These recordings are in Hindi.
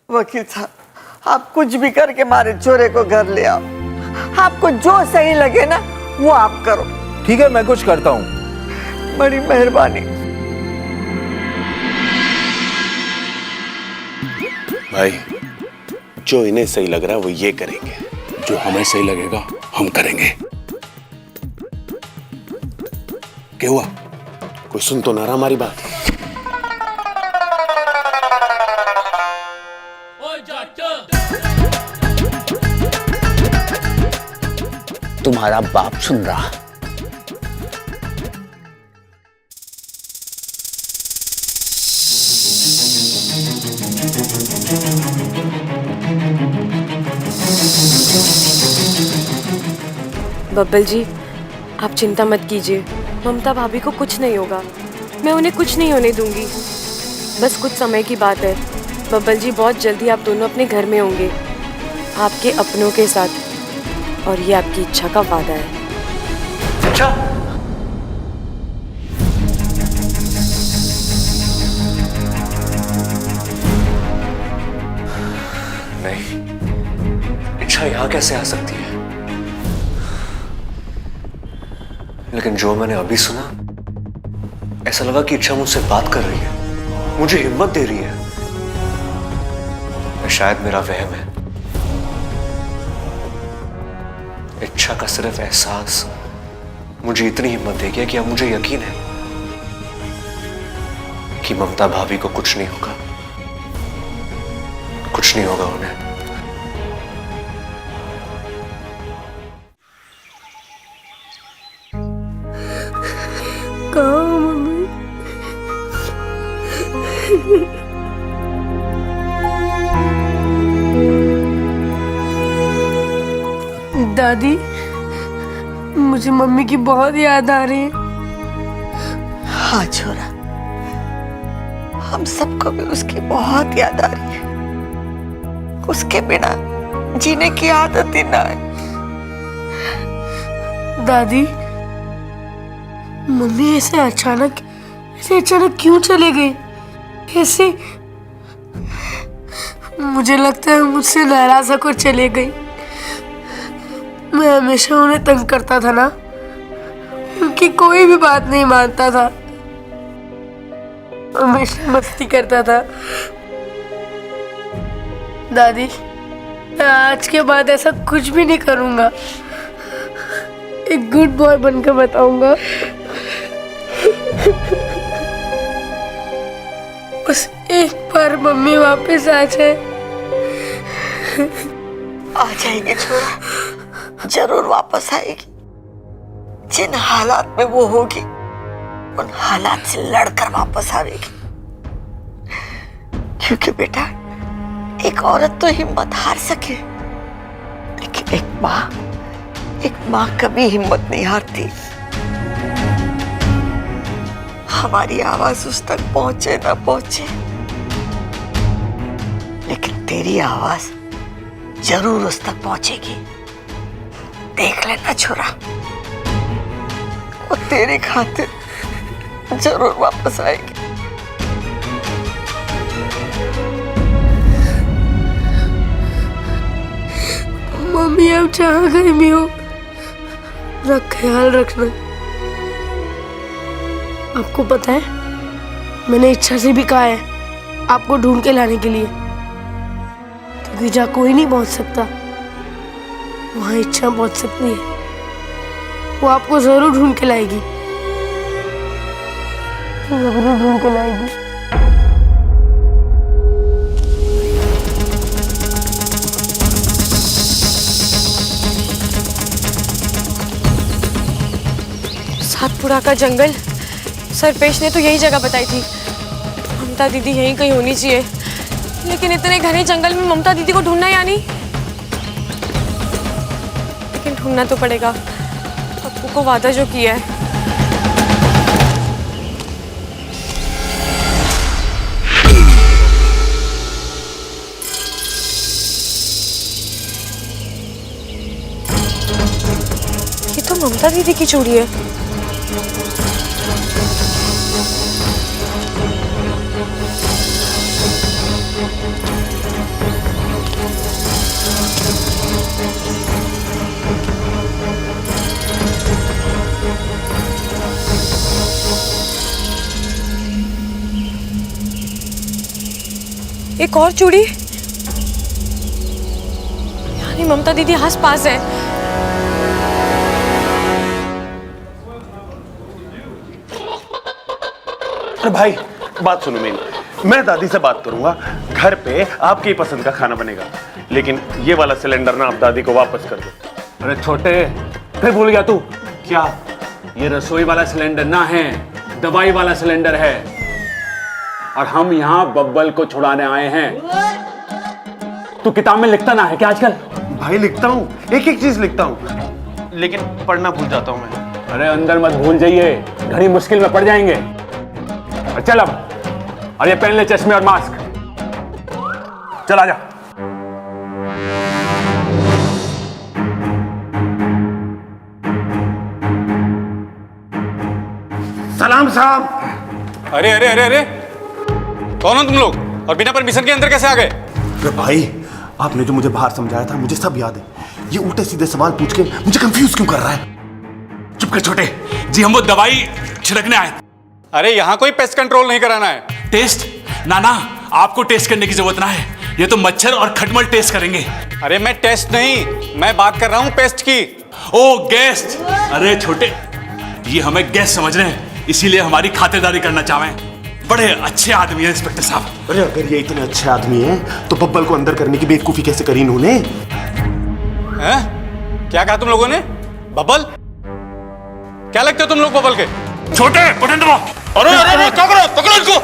वकील साहब, आप कुछ भी करके हमारे चोरे को घर ले आओ। आपको जो सही लगे ना वो आप करो। ठीक है, मैं कुछ करता हूँ। बड़ी मेहरबानी। भाई, जो इन्हें सही लग रहा है वो ये करेंगे, जो हमें सही लगेगा हम करेंगे। क्या हुआ? कोई सुन तो ना रहा हमारी बात? तुम्हारा बाप सुन रहा। बब्बल जी, आप चिंता मत कीजिए, ममता भाभी को कुछ नहीं होगा। मैं उन्हें कुछ नहीं होने दूंगी। बस कुछ समय की बात है। बब्बल जी, बहुत जल्दी आप दोनों अपने घर में होंगे, आपके अपनों के साथ, और ये आपकी इच्छा का वादा है। अच्छा, नहीं, इच्छा यहां कैसे आ सकती है? लेकिन जो मैंने अभी सुना, ऐसा लगा कि इच्छा मुझसे बात कर रही है, मुझे हिम्मत दे रही है। शायद मेरा वहम है। इच्छा का सिर्फ एहसास मुझे इतनी हिम्मत दे गया कि अब मुझे यकीन है कि ममता भाभी को कुछ नहीं होगा, कुछ नहीं होगा उन्हें। कहाँ मम्मी? दादी, मुझे मम्मी की बहुत याद आ रही है। हाँ छोरा, हम सबको भी उसकी बहुत याद आ रही है। उसके बिना जीने की आदत ही ना है। दादी, मम्मी ऐसे अचानक क्यों चले गई? ऐसे मुझे लगता है मुझसे नाराज होकर चले गई। मैं हमेशा उन्हें तंग करता था ना, उनकी कोई भी बात नहीं मानता था, हमेशा मस्ती करता था। दादी, मैं आज के बाद ऐसा कुछ भी नहीं करूंगा। एक गुड बॉय बनकर बताऊंगा। बस एक बार मम्मी वापस आ जाए। आ जाएंगे छोरा, जरूर वापस आएगी। जिन हालात में वो होगी उन हालात से लड़कर वापस आएगी। क्योंकि बेटा, एक औरत तो हिम्मत हार सके, लेकिन एक माँ कभी हिम्मत नहीं हारती। हमारी आवाज उस तक पहुंचे ना पहुंचे, लेकिन तेरी आवाज जरूर उस तक पहुंचेगी। देख लेना छोरा, वो तेरी खातिर जरूर वापस आएगी। मम्मी, अब जहाँ कहीं भी हो, अपना ख्याल रखना। आपको पता है, मैंने इच्छा से भी कहा है आपको ढूंढ के लाने के लिए, क्योंकि जहाँ कोई नहीं पहुंच सकता वहाँ इच्छा पहुंच सकती है। वो आपको जरूर ढूंढ के लाएगी, जरूर ढूंढ के लाएगी। सातपुरा का जंगल, सरपेश ने तो यही जगह बताई थी। ममता दीदी यहीं कहीं होनी चाहिए, लेकिन इतने घने जंगल में ममता दीदी को ढूंढना यानी, लेकिन ढूंढना तो पड़ेगा। पप्पू को वादा जो किया है। ये तो ममता दीदी की चूड़ी है। एक और चूड़ी? यानी ममता दीदी आस पास है। अरे भाई बात सुनो मेरी, मैं दादी से बात करूंगा, घर पे आपकी पसंद का खाना बनेगा, लेकिन ये वाला सिलेंडर ना आप दादी को वापस कर दो। अरे छोटे, फिर भूल गया तू? क्या? ये रसोई वाला सिलेंडर ना है, दवाई वाला सिलेंडर है। और हम यहाँ बब्बल को छुड़ाने आए हैं। तू किताब में लिखता ना है क्या आजकल? भाई लिखता हूँ, एक एक चीज लिखता हूँ, लेकिन पढ़ना भूल जाता हूँ मैं। अरे अंदर मत भूल जाइए, घड़ी मुश्किल में पड़ जाएंगे। और चल अब, और ये पहन ले चश्मे और मास्क। चल आजा। सलाम साहब। अरे अरे अरे अरे, कौन हो तुम लोग और बिना परमिशन के अंदर कैसे आ गए? अरे भाई, आपने जो मुझे बाहर समझाया था मुझे सब याद है। ये उल्टे सीधे सवाल पूछ के मुझे कंफ्यूज क्यों कर रहा है? चुप कर छोटे जी, हम वो दवाई छिड़कने आए। अरे यहाँ कोई पेस्ट कंट्रोल नहीं कराना है। टेस्ट? ना ना, आपको टेस्ट करने की जरूरत ना है, ये तो मच्छर और खटमल टेस्ट करेंगे। अरे मैं टेस्ट नहीं, मैं बात कर रहा हूँ पेस्ट की। ओ गेस्ट, अरे छोटे, ये हमें गेस्ट समझ रहे हैं, इसीलिए हमारी खातिरदारी करना चाहें। बड़े अच्छे आदमी हैं इंस्पेक्टर साहब। अरे अगर ये इतने अच्छे आदमी हैं तो बब्बल को अंदर करने की बेवकूफी कैसे करी इन्होंने? हैं? क्या कहा तुम लोगों ने? बबल? क्या लगते हो तुम लोग बबल के? छोटे, बटन दबाओ। अरे अरे क्या करो, पकड़ो इनको।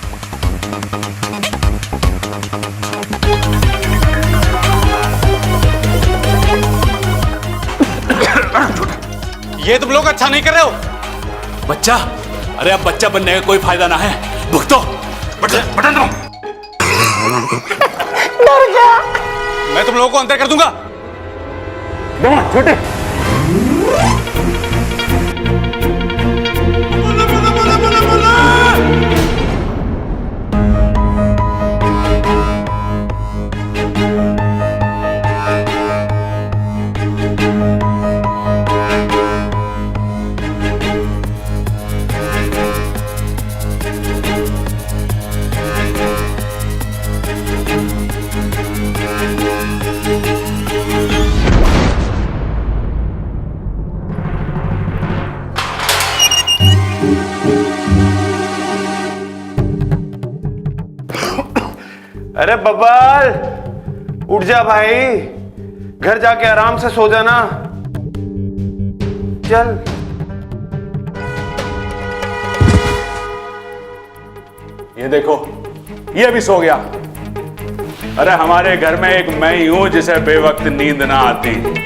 ये तुम लोग अच्छा नहीं कर रहे हो। बच्चा, अरे अब बच्चा बनने का कोई फायदा ना है, भुगतो। बटन दबाओ। मैं तुम लोगों को अंदर कर दूंगा। छोटे, अरे बब्बल, उठ जा भाई, घर जाके आराम से सो जाना। चल। ये देखो, ये भी सो गया। अरे हमारे घर में एक मैं ही हूं जिसे बेवक्त नींद ना आती।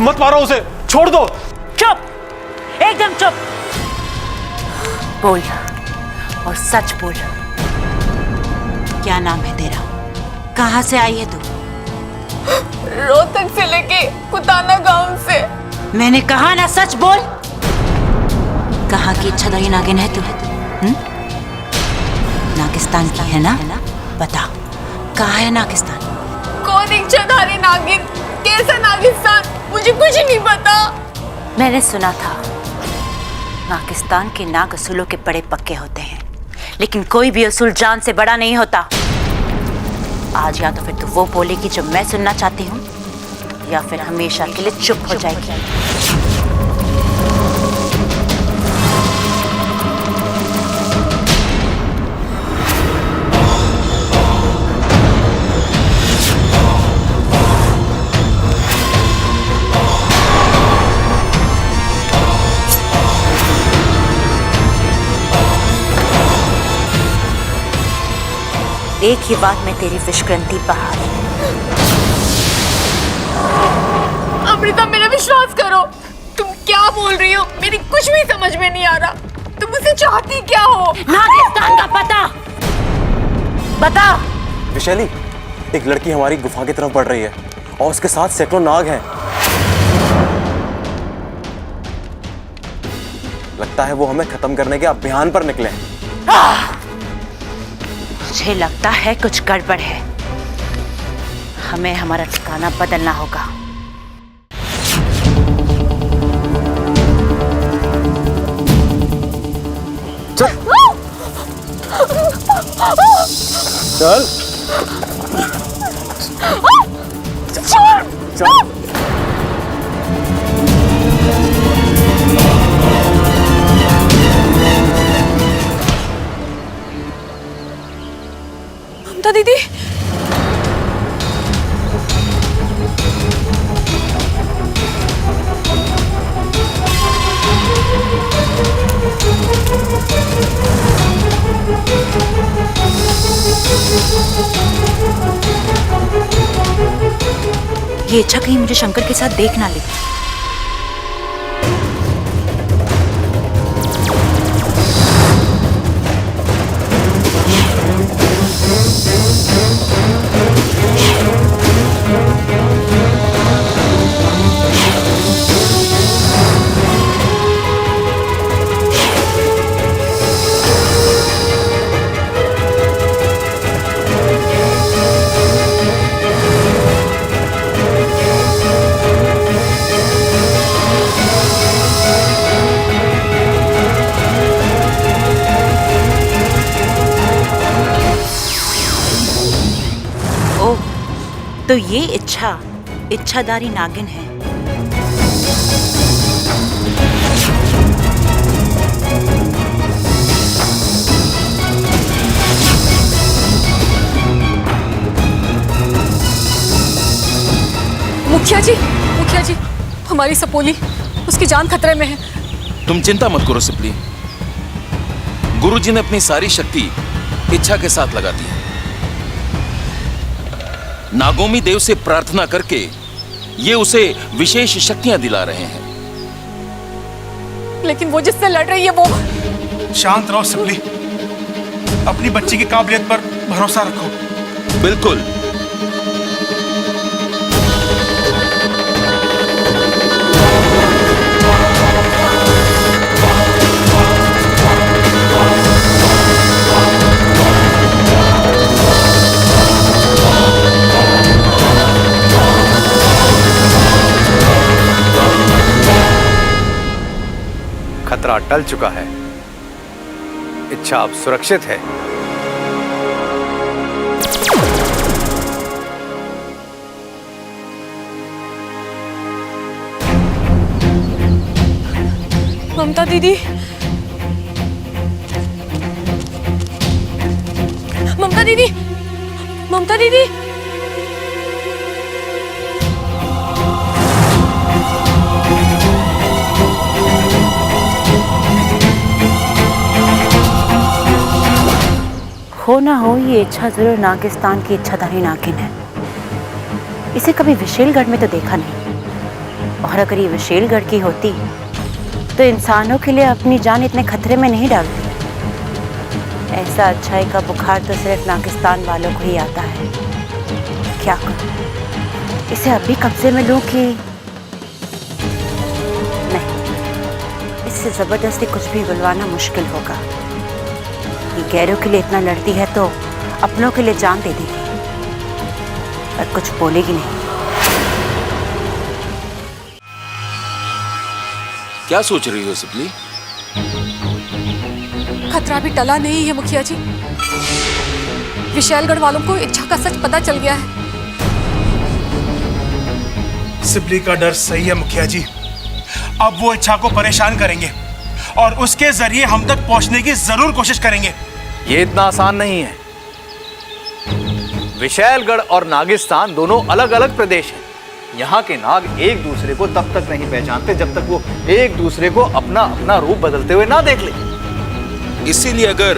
मत मारो उसे, छोड़ दो। चुप, एकदम चुप। बोल और सच बोल, क्या नाम है तेरा? कहां से आई है तू? रोहतक से लेके कुताना गांव से। मैंने कहा ना, सच बोल। कहाँ की इच्छाधारी नागिन है तू? नागिस्तान की है ना? बता, कहाँ है नागिस्तान? कौन इच्छाधारी नागिन? कैसा नागिस्तान? मुझे कुछ नहीं पता। मैंने सुना था नागिस्तान के नाग असूलों के बड़े पक्के होते हैं, लेकिन कोई भी असूल जान से बड़ा नहीं होता। आज या तो फिर तू वो बोलेगी जो मैं सुनना चाहती हूँ, या फिर हमेशा के लिए चुप हो जाएगी। एक ही बात में तेरी विषग्रंथि बहार। अमृता, मेरा विश्वास करो। तुम क्या बोल रही हो? मेरी कुछ भी समझ में नहीं आ रहा। तुम मुझसे चाहती क्या हो? नागिस्तान का पता बता। विशाली, एक लड़की हमारी गुफा की तरफ बढ़ रही है और उसके साथ सैकड़ों नाग हैं। लगता है वो हमें खत्म करने के अभियान पर निकले हैं। मुझे लगता है कुछ गड़बड़ है। हमें हमारा ठिकाना बदलना होगा। चल चल ममता दीदी, ये इच्छा कहीं मुझे शंकर के साथ देख ना ले। तो ये इच्छाधारी नागिन है। मुखिया जी, हमारी सपोली, उसकी जान खतरे में है। तुम चिंता मत करो सिपली। गुरुजी ने अपनी सारी शक्ति इच्छा के साथ लगा दी है। नागोमी देव से प्रार्थना करके ये उसे विशेष शक्तियां दिला रहे हैं। लेकिन वो जिससे लड़ रही है वो... शांत रहो सिपली, अपनी बच्ची की काबिलियत पर भरोसा रखो। बिल्कुल। खतरा टल चुका है। इच्छा अब सुरक्षित है। ममता दीदी, ममता दीदी, ममता दीदी, हो ना हो ये इच्छा जरूर नागिस्तान की इच्छाधारी नागिन है। इसे कभी विशेलगढ़ में तो देखा नहीं, और अगर ये विशेलगढ़ की होती तो इंसानों के लिए अपनी जान इतने खतरे में नहीं डालती। ऐसा अच्छाई का बुखार तो सिर्फ नागिस्तान वालों को ही आता है। क्या करूं, इसे अभी कब्जे में लूं कि नहीं? इससे जबरदस्ती कुछ भी बुलवाना मुश्किल होगा। ये गैरों के लिए इतना लड़ती है तो अपनों के लिए जान दे देगी, पर कुछ बोलेगी नहीं। क्या सोच रही हो सिपली? खतरा भी टला नहीं है मुखिया जी। विशालगढ़ वालों को इच्छा का सच पता चल गया है। सिपली का डर सही है मुखिया जी। अब वो इच्छा को परेशान करेंगे और उसके जरिए हम तक पहुंचने की जरूर कोशिश करेंगे। ये इतना आसान नहीं है। विशालगढ़ और नागिस्तान दोनों अलग अलग प्रदेश हैं। यहाँ के नाग एक दूसरे को तब तक नहीं पहचानते जब तक वो एक दूसरे को अपना अपना रूप बदलते हुए ना देख ले। इसीलिए अगर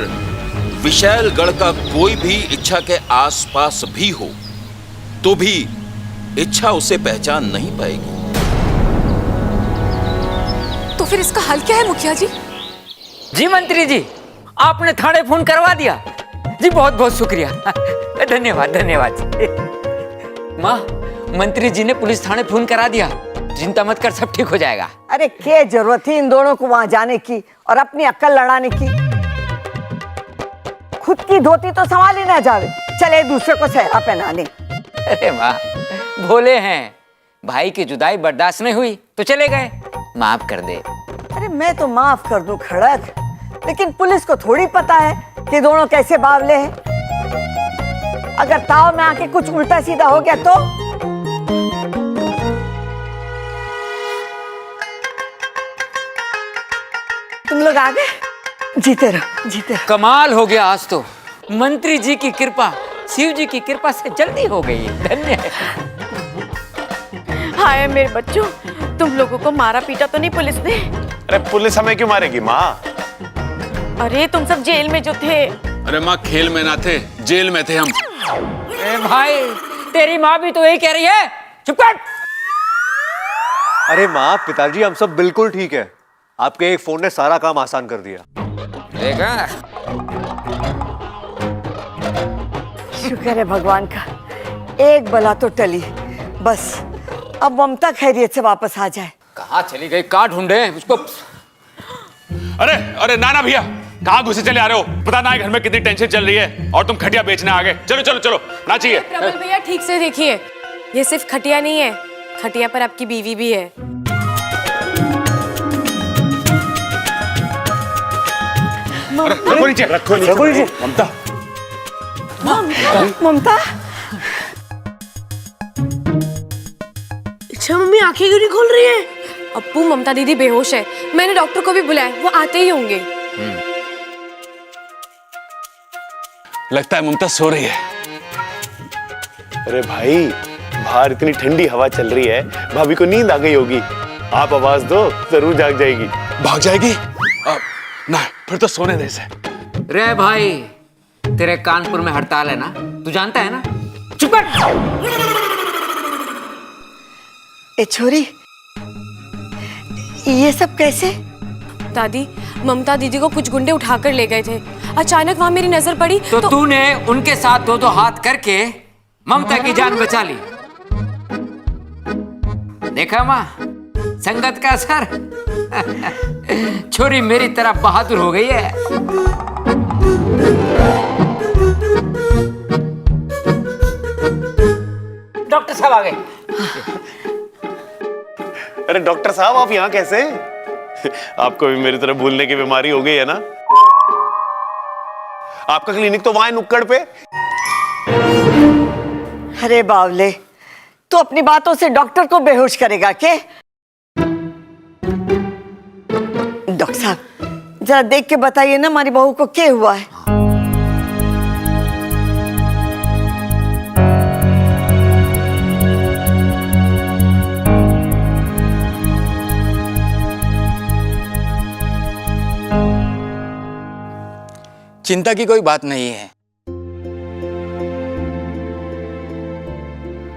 विशालगढ़ का कोई भी इच्छा के आसपास भी हो तो भी इच्छा उसे पहचान नहीं पाएगी। तो फिर इसका हल क्या है मुखिया जी? जी मंत्री जी, आपने थाने फोन करवा दिया जी। बहुत बहुत शुक्रिया, धन्यवाद धन्यवाद। माँ, मंत्री जी ने पुलिस थाने फोन करा दिया, चिंता मत कर, सब ठीक हो जाएगा। अरे क्या जरूरत थी इन दोनों को वहां जाने की और अपनी अक्ल लड़ाने की। खुद की धोती तो संभाल ही ना जावे, चले दूसरे को सहरा पहनाने। अरे माँ, भोले हैं, भाई की जुदाई बर्दाश्त नहीं हुई तो चले गए, माफ कर दे। अरे मैं तो माफ कर दूं खड़क, लेकिन पुलिस को थोड़ी पता है कि दोनों कैसे बावले हैं। अगर ताव में आके कुछ उल्टा सीधा हो गया तो तुम लोग आ गए, जीते रहो जीते रहो। कमाल हो गया आज तो, मंत्री जी की कृपा शिव जी की कृपा से जल्दी हो गई, धन्य है। हाय मेरे बच्चों, तुम लोगों को मारा पीटा तो नहीं पुलिस ने? अरे पुलिस हमें क्यों मारेगी माँ? अरे तुम सब जेल में जो थे। अरे माँ, खेल में ना थे, जेल में थे हम। ए भाई, तेरी माँ भी तो यही कह रही है, चुप कर। अरे माँ, पिताजी हम सब बिल्कुल ठीक है। आपके एक फोन ने सारा काम आसान कर दिया। देखा? शुक्र है भगवान का, एक बला तो टली। बस अब ममता खैरियत से वापस आ जाए। कहाँ चली गई, कहाँ ढूंढे उसको? अरे अरे नाना भैया, कहाँ घुसे चले आ रहे हो? पता ना घर में कितनी टेंशन चल रही है और तुम खटिया बेचने आ गए। चलो चलो चलो, ना चाहिए। प्रबल भैया ठीक से देखिए, ये सिर्फ खटिया नहीं है, खटिया पर आपकी बीवी भी है। रखो नीचे, रखो नीचे। ममता, ममता, अच्छा मम्मी आंखें क्यों नहीं खोल रही है? अप्पू, ममता दीदी बेहोश है, मैंने डॉक्टर को भी बुलाया, वो आते ही होंगे। लगता है ममता सो रही है। अरे भाई, बाहर इतनी ठंडी हवा चल रही है, भाभी को नींद आ गई होगी। आप आवाज दो, जरूर जाग जाएगी। भाग जाएगी? ना, फिर तो सोने दे इसे। रे भाई, तेरे कानपुर में हड़ताल है ना, तू जानता है ना? चुप कर। ए छोरी, ये सब कैसे? दादी, ममता दीदी को कुछ गुंडे उठाकर ले गए थे, अचानक वहां मेरी नजर पड़ी तो तूने उनके साथ दो दो हाथ करके ममता की जान बचा ली। देखा माँ, संगत का असर। छोरी मेरी तरह बहादुर हो गई है। डॉक्टर साहब आ गए। अरे डॉक्टर साहब, आप यहाँ कैसे? आपको भी मेरी तरह भूलने की बीमारी हो गई है ना? आपका क्लिनिक तो वहां है, नुक्कड़ पे। अरे बावले, तू अपनी बातों से डॉक्टर को बेहोश करेगा के? डॉक्टर साहब, जरा देख के बताइए ना हमारी बहू को क्या हुआ है। चिंता की कोई बात नहीं है,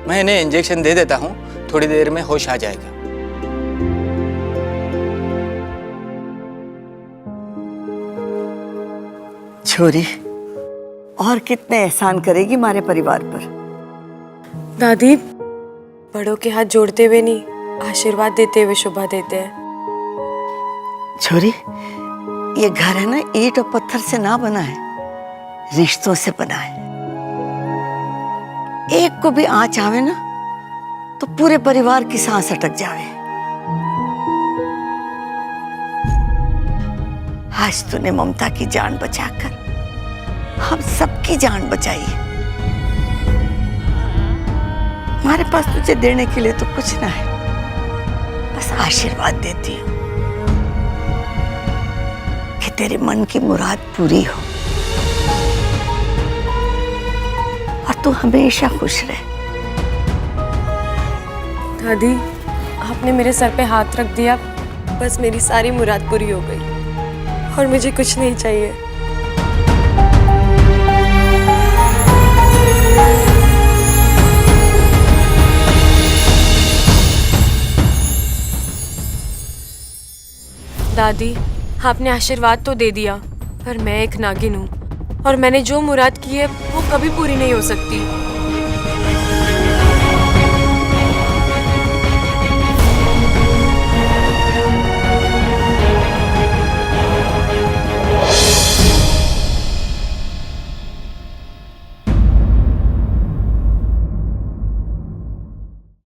मैं इन्हें इंजेक्शन दे देता हूं, थोड़ी देर में होश आ जाएगा। छोरी, और कितने एहसान करेगी हमारे परिवार पर। दादी, बड़ों के हाथ जोड़ते हुए नहीं, आशीर्वाद देते हुए शोभा देते हैं। छोरी, ये घर है ना, ईंट और पत्थर से ना बना है, रिश्तों से बना है। एक को भी आंच आवे ना तो पूरे परिवार की सांस अटक जावे। आज तूने ममता की जान बचाकर हम सबकी जान बचाई है। हमारे पास तुझे देने के लिए तो कुछ ना है, बस आशीर्वाद देती हूँ कि तेरे मन की मुराद पूरी हो और तू हमेशा खुश रहे। दादी, आपने मेरे सर पे हाथ रख दिया, बस मेरी सारी मुराद पूरी हो गई और मुझे कुछ नहीं चाहिए। दादी, आपने आशीर्वाद तो दे दिया, पर मैं एक नागिन हूँ और मैंने जो मुराद की है वो कभी पूरी नहीं हो सकती।